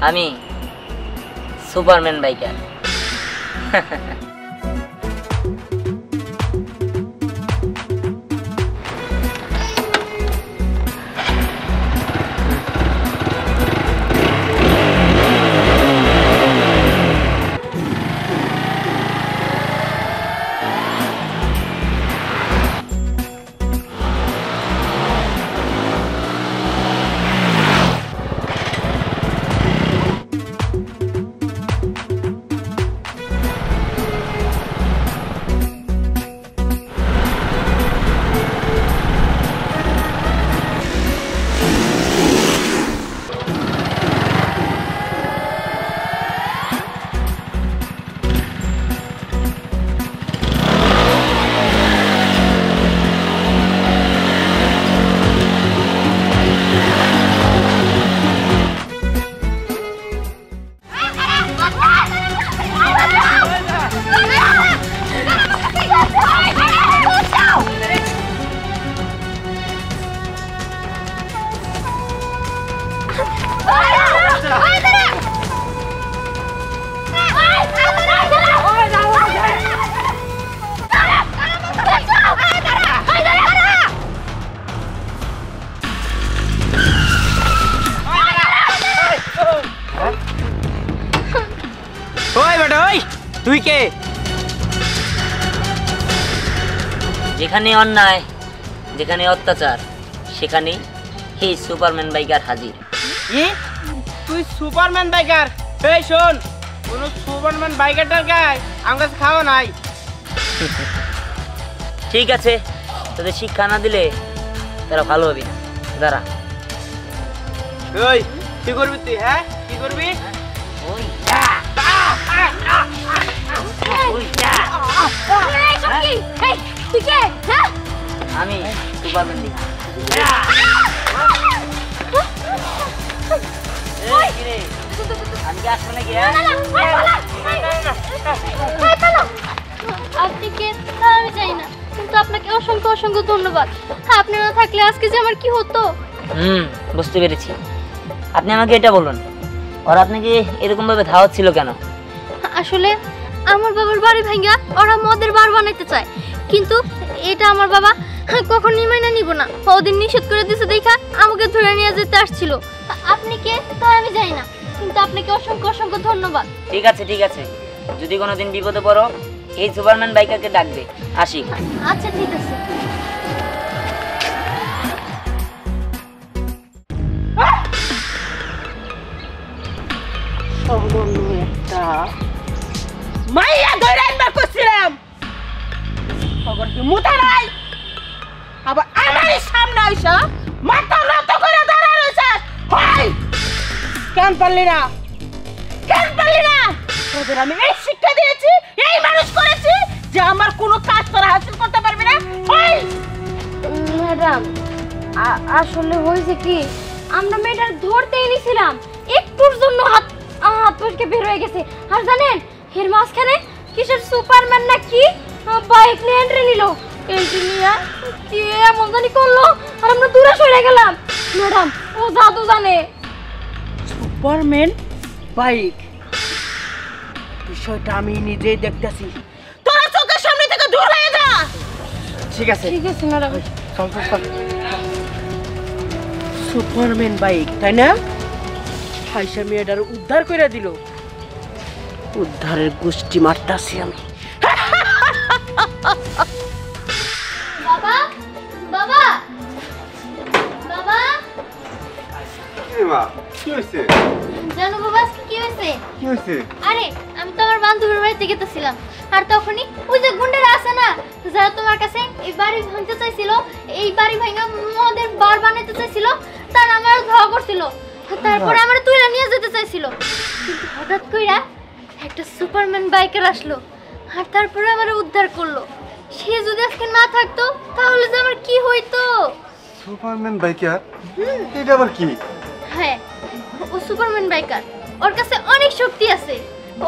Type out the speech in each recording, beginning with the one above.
আমি Superman biker. তুই কে? যেখানে অন্যায়, যেখানে অত্যাচার, সেখানেই এই সুপারম্যান বাইকার হাজির। কি? তুই সুপারম্যান বাইকার? এই শোন, কোন সুপারম্যান বাইকারটার গায়ে আমার কাছে খাওয়া নাই। ঠিক আছে, তোদের শিক্ষা না দিলে তারা ভালো হবে না। দাঁড়া। ওই কি করবি তুই? হ্যাঁ কি করবি? আমি সুপারম্যান আপনি কে আমি চাই না, কিন্তু আপনাকে অসংখ্য অসংখ্য ধন্যবাদ। আপনি না থাকলে আজকে যে আমার কি হতো। বুঝতে পেরেছি। আপনি আমাকে এটা বলুন, ওরা আপনাকে এরকম ভাবে ধাওয়াচ্ছিল কেন? আসলে আমার বাবার বাড়ি ভাঙ্গা ওরা মদের বার বানাইতে চায়, কিন্তু এটা আমার বাবা কখনোই মাইনা নিব না। ওদের নিষেধ করে দিয়েছে দেখা আমাকে ধরে নিয়ে যেতে আসছিল। আপনি কে তা আমি জানি না, কিন্তু আপনাকে অসংখ্য অসংখ্য ধন্যবাদ। ঠিক আছে ঠিক আছে, যদি কোনোদিন বিপদে পড়ো এই সুপারম্যান বাইকারকে ডাকবে। আসি। আচ্ছা ঠিক আছে। মাইয়া ধরে আনবার করছিলাম, খবর কি মুতা নাই? আবার আমারই সামনে আইসা মাথা নত করে দাঁড়া রয়েছিস। হয় কেন পারলি না? কেন পারলি না? তোদের আমি এই শিক্ষা দিয়েছি, এই মানুষ করেছি যে আমার কোনো কাজ তোরা হাসিল করতে পারবি না। হয় ম্যাডাম, আসলে হয়েছে কি, আমরা মেয়েটার ধরতেই নিছিলাম, একটুর জন্য হাত ফসকে বের হয়ে গেছে। আর জানেন এর মাঝখানে কিসের সুপারম্যান না কি বাইক নিয়ে এন্ট্রি নিল। এন্ট্রি নিয়ে কি এমন জানি করলো, আর আমরা দূরে সরে গেলাম। ম্যাডাম ও জাদু জানে। সুপারম্যান বাইক, বিষয়টা আমি নিজেই দেখতেছি। তোরা চোখের সামনে থেকে দূর হয়ে যা। ঠিক আছে ঠিক আছে ম্যাডাম। চল চল চল। সুপারম্যান বাইক তাই না? হাইসা মেয়েটার উদ্ধার করে দিল। উদ্ধারের গোষ্ঠী মারতাছি আমি। বাবা বাবা বাবা, কি হয়েছে? জানো বাবা আজকে কি হয়েছে? কি হয়েছে? আরে আমি তো আমার বান্ধবীর বাড়িতে গেতেছিলাম, আর তখনই ওই যে গুন্ডারা আছে না, যারা তোমার কাছে এই বাড়ি ভাঙতে চাইছিল, এই বাড়ি ভাঙা মদের বার বানাইতে চাইছিল, তারা আমার ধাওয়া করছিল। তারপরে আমার তুলে নিয়ে যেতে চাইছিল, কিন্তু হঠাৎ কইরা একটা সুপারম্যান বাইকার আসলো, আর তারপরে আমার উদ্ধার করলো। সে যদি আজকে না থাকতো তাহলে যে আমার কি হইতো। Superman biker? এটা আবার কি? হ্যাঁ, ও সুপারম্যান বাইকার, ওর কাছে অনেক শক্তি আছে,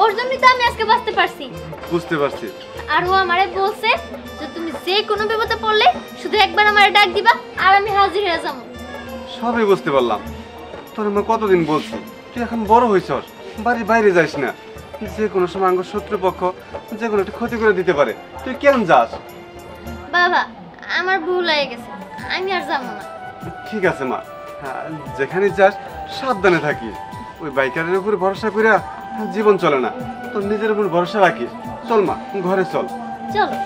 ওর জন্যই তো আমি আজকে বাঁচতে পারছি। বুঝতে পারছি। আর ও আমারে বলছে যে তুমি যে কোনো বিপদে পড়লে শুধু একবার আমারে ডাক দিবা আর আমি হাজির হয়ে যাবো। সবই বুঝতে পারলাম। তোর আমি কতদিন বলছি তুই এখন বড় হয়েছস, বাড়ির বাইরে যাইস না। যে কোনো সময় আঙ্গ শত্রুপক্ষ যে কোনো একটা ক্ষতি করে দিতে পারে, তুই কেন যাস? বাবা আমার ভুল হয়ে গেছে, আমি আর যাবো না। ঠিক আছে মা, হ্যাঁ, যেখানে যাস সাবধানে থাকিস। ওই বাইকারের উপর ভরসা করে জীবন চলে না, তোর নিজের উপর ভরসা রাখিস। চল মা, ঘরে চল। চলো।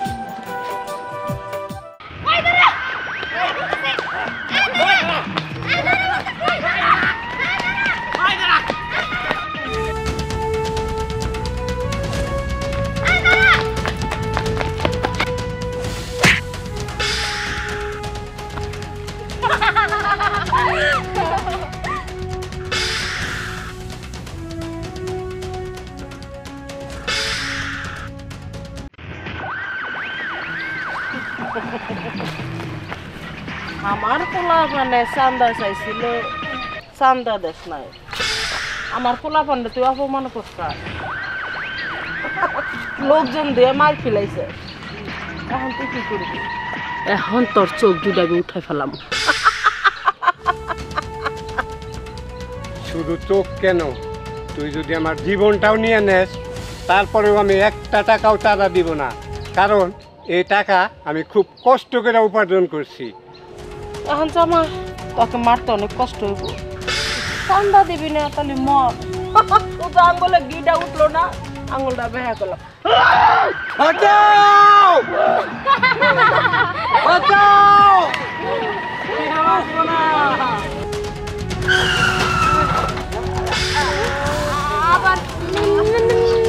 আমার পোলা মানে চান্দা চাইছিল, চান্দা দেশ নাই। আমার পোলা পান্ডে তুই অপমান করতাম, লোকজন দিয়ে মার ফেলাইছে। এখন তুই কি করবি? এখন তোর চোখ দুটা আমি উঠাই ফেলাম। শুধু চোখ কেন, তুই যদি আমার জীবনটাও নিয়ে নেস তারপরেও আমি একটা টাকাও চাঁদা দিব না, কারণ এই টাকা আমি খুব কষ্ট করে উপার্জন করছি। এখন জামা তোকে মারতে অনেক কষ্ট হইব, চান্দা দিবি না তাহলে মর। শুধু আঙ্গুলে গিটা উঠলো না, আঙ্গুলটা বেহা করলাম। বাঁচাও! বাঁচাও!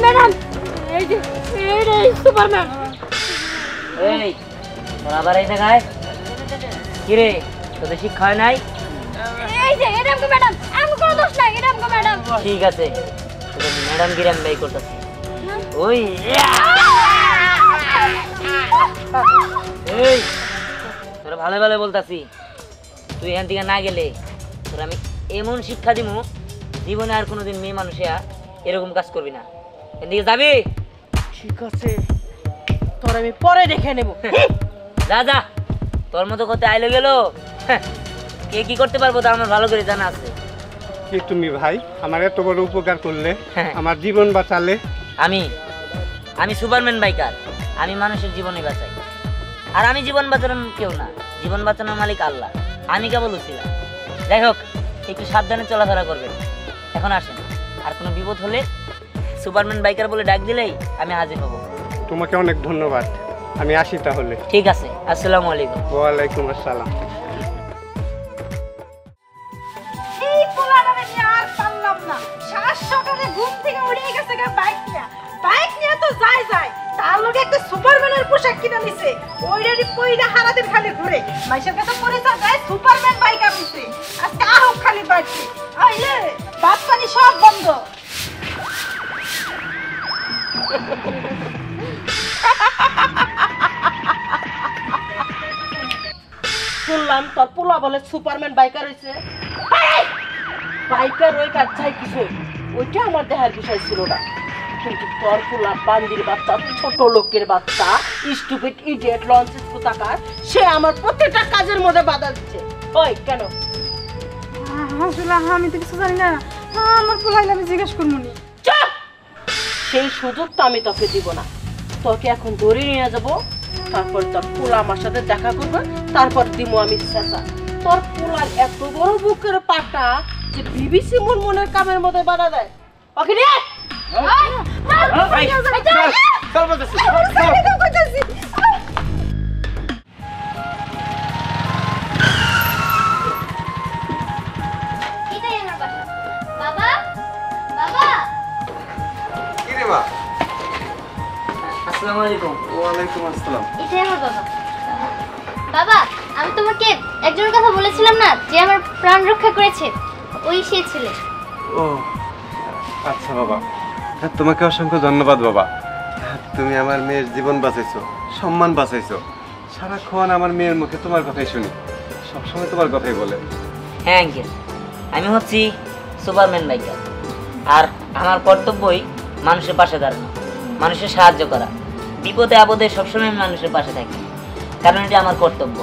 ম্যাডাম এই যে এই সুপারম্যান। এই তোর আবার এই জায়গায় কি রে, তোদের শিক্ষা হয় নাই? এই যে এটা আমগো ম্যাডাম, আমি কোনো দোষ নাই, এটা আমগো ম্যাডাম। ঠিক আছে, তোদের ম্যাডাম গিরে আমি বাই করতেছি। ওই এই তোরা ভালো ভালো বলতাছি, তুই এখান থেকে না গেলে তোর আমি এমন শিক্ষা দিব, জীবনে আর কোনোদিন মেয়ে মানুষে এরকম কাজ করবি না। এখান থেকে যাবি? ঠিক আছে, তোর আমি পরে দেখে নেব। যা যা, তোর মতো কথা আইলে গেল কে কি করতে পারবো তা আমার ভালো করে জানা আছে। কি তুমি ভাই আমার এত বড় উপকার করলে, হ্যাঁ। আমার জীবন বাঁচালে। আমি সুপারম্যান বাইকার, আমি মানুষের জীবনে বাঁচাই। আর আমি জীবন বাঁচানোর কেউ না, জীবন বাঁচানোর মালিক আল্লাহ, আমি কেবল উছিলাম। যাই হোক, একটু সাবধানে চলাফেরা করবেন। এখন আসেন, আর কোনো বিপদ হলে সুপারম্যান বাইকার বলে ডাক দিলেই আমি হাজির হব। তোমাকে অনেক ধন্যবাদ, আমি আসি তাহলে। ঠিক আছে, আসসালামু আলাইকুম। ওয়ালাইকুম আসসালাম। এই পোলাটারে নিয়ে আর পারলাম না, শ্বাস সকালে ঘুম থেকে উঠে গেছে বাইক নিয়ে তো যায় তার লগে একটা সুপারম্যানের পোশাক কিনে নিছে, ওইটারই পয়দা হারাদিন খালি ঘুরে মাইশের কাছে পরিচয় দেয় সুপারম্যান বাইক আনছে। আজকে আরো খালি বাড়ছে, আইলে ভাত পানি সব বন্ধ। শুনলাম তোর পোলা বলে সুপারম্যান বাইকার হয়েছে। বাইকার ওই কাজ চাই কিছু, ওইটা আমার দেখার বিষয় ছিল না। কিন্তু তোর পোলা বান্দির বাচ্চা, ছোট লোকের বাচ্চা, স্টুপিড ইডিয়েট লঞ্চেস কোথাকার, সে আমার প্রত্যেকটা কাজের মধ্যে বাধা দিচ্ছে। ওই কেন? আসলে আমি তো কিছু জানি না, আমার পোলাইলে আমি জিজ্ঞেস করবো নি। চুপ! সেই সুযোগটা আমি তোকে দিব না। তোকে এখন ধরে নিয়ে যাব, তারপর তোর পোলা আমার সাথে দেখা করবে, তারপর দিব আমি চেঁচা। তোর পোলার এত বড় বুকের পাটা যে বিবিসি মনের কামের মধ্যে বাধা দেয়। ওকে রে এটাই আমার বাসা। বাবা বাবা কি রে মা? আসসালামু আলাইকুম। ওয়ালাইকুম আসসালাম। এটাই আমার বাবা। বাবা আমি তোমাকে একজনের কথা বলেছিলাম না, যে আমার প্রাণ রক্ষা করেছে, ওই সে ছেলে। ও আচ্ছা বাবা, তোমাকে অসংখ্য ধন্যবাদ বাবা। তুমি আমার মেয়ের জীবন বাঁচাইছো, সম্মান বাঁচাইছো। সারাক্ষণ আমার মেয়ের মুখে তোমার কথাই শুনি, সবসময় তোমার কথাই বলে। হ্যাঁ আঙ্কেল, আমি হচ্ছি সুপারম্যান বাইকার, আর আমার কর্তব্যই মানুষের পাশে দাঁড়ানো, মানুষের সাহায্য করা। বিপদে আপদে সবসময় আমি মানুষের পাশে থাকি, কারণ এটা আমার কর্তব্য।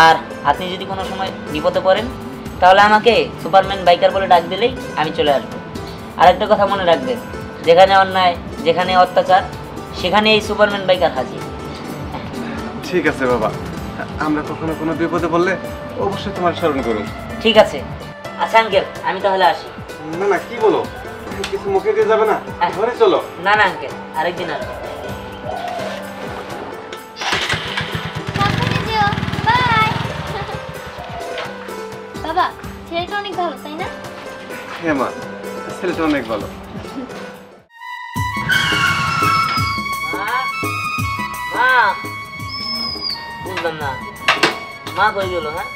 আর আপনি যদি কোনো সময় বিপদে পড়েন তাহলে আমাকে সুপারম্যান বাইকার বলে ডাক দিলেই আমি চলে আসবো। আরেকটা কথা মনে রাখবেন, যেখানে অন্যায়, যেখানে অত্যাচার, সেখানে এই সুপারম্যান বাইকার হাজির। ঠিক আছে বাবা, আমরা কখনো কোনো বিপদে পড়লে অবশ্যই তোমার স্মরণ করুন। ঠিক আছে। আচ্ছা আঙ্কেল, আমি তাহলে আসি। না না, কি বলো, কিছু মুখে দিয়ে যাবে না, ঘরে চলো। না না আঙ্কেল, আরেকদিন আসবো। সাবধানে যেও, বাই। বাবা, ছেলেটা অনেক ভালো, তাই না? হ্যাঁ মা, ছেলেটা অনেক ভালো। মা, মা, বুঝলাম না, মা কই গেল? হ্যাঁ,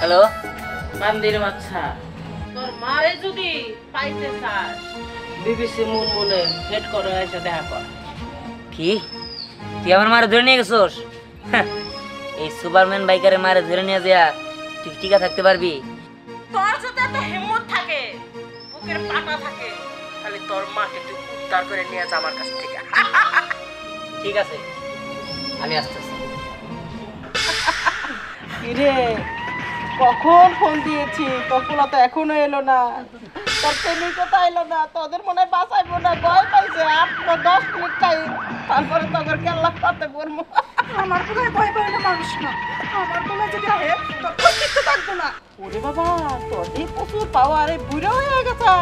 হ্যালো। বান্দির বাচ্চা, তোর মারে যদি পাইতে চাস, বিবিসি মুনমুনে হেড করে এসে দেখা কর। কি, তুই আমার মারে ধরে নিয়ে গেছোস? হ্যাঁ, এই সুপারম্যান বাইকারে মারে ধরে নিয়ে যা তুই টিকা থাকতে পারবি? তোর যদি এত হিম্মত থাকে, বুকের পাটা থাকে, তাহলে তোর মাকে তুই উদ্ধার করে নিয়ে যা আমার কাছ থেকে। ঠিক আছে, আমি আসতেছি। কিরে, কখন ফোন দিয়েছি, তোর পোলা তো এখনো এলো না, তোর প্রেমিকতা এলো না, তোদের মনে হয় বাঁচাইবো না, ভয় পাইছে। 8-10 মিনিট টাইম, তারপরে তোদের কেল্লা করতে বলবো। আমার পোলায় ভয় পায় না মানুষ না, আমার পোলায় যদি আহে তোর অস্তিত্ব থাকবো না। ওরে বাবা, তোর এই প্রচুর পাওয়ার, এই বুড়ো হয়ে গেছে,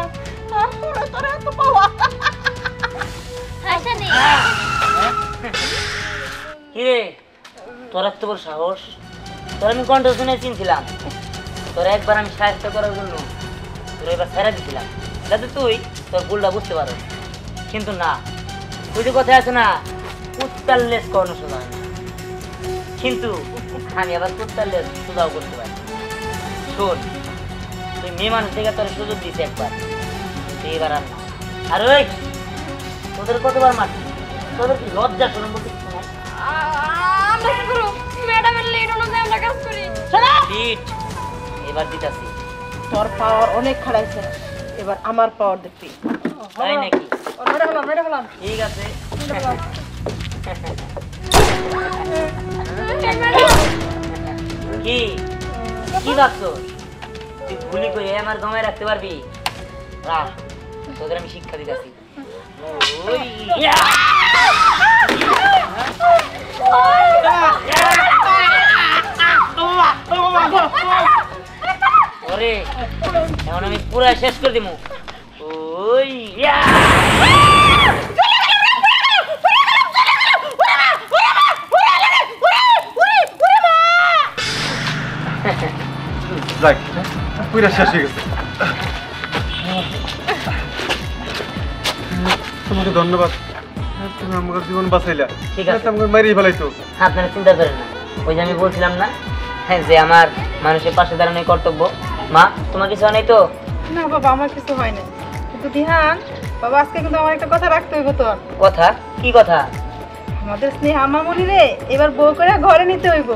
তারপরে তোর এত পাওয়ার। হাসা নেই। কিরে, তোর এত বড় সাহস? তোর আমি কণ্ঠ শুনে চিনছিলাম, তোর একবার আমি সাহায্য করার জন্য তোর এবার ছেড়ে দিছিলাম, যাতে তুই তোর ভুলটা বুঝতে পারো। কিন্তু না, তুই যে কথা আছে না, কুত্তার লেজ কখনো সোজা হয় না। কিন্তু আমি আবার কুত্তার লেজ সোজাও করতে পারি। শোন, তুই মেয়ে মানুষ থেকে তোর সুযোগ দিছি একবার, তুই এবার আর না। আর ওই তোদের কতবার মারছি, তোদের কি লজ্জা শোনো বলতে কিছু নাই? আমরা কি করব? ম্যাডামের লেট অনুযায়ী আমরা কাজ করি। পিট, এবার দিতাছি। তোর পাওয়ার অনেক খাড়াইছে, এবার আমার পাওয়ার দেখবি। তাই নাকি? মেরে ফেলাম। ঠিক আছে। কি কি ভাবছো? তুই গুলি করে আমার জমায় রাখতে পারবি? রাখ, তোদের আমি শিক্ষা দিতেছি। ওরে, এখন আমি পুরা শেষ করে দিব। ওই যাক, পুরা শেষ হয়ে গেছে। তোমাকে ধন্যবাদ, তুমি আমার জীবন বাঁচাইলা। ঠিক আছে। আমাকে মারিয়ে ফেলাইছো। আপনারা চিন্তা করেন না, ওই যে আমি বলছিলাম না, হ্যাঁ, যে আমার মানুষের পাশে দাঁড়ানোই কর্তব্য। মা, তোমার কিছু নেই তো? না বাবা, আমার কিছু হয় না, কিন্তু দিহান বাবা, আজকে কিন্তু আমার একটা কথা রাখতে হইব। তোর কথা? কি কথা? আমাদের স্নেহ আমার মনি রে এবার বউ করে ঘরে নিতে হইব।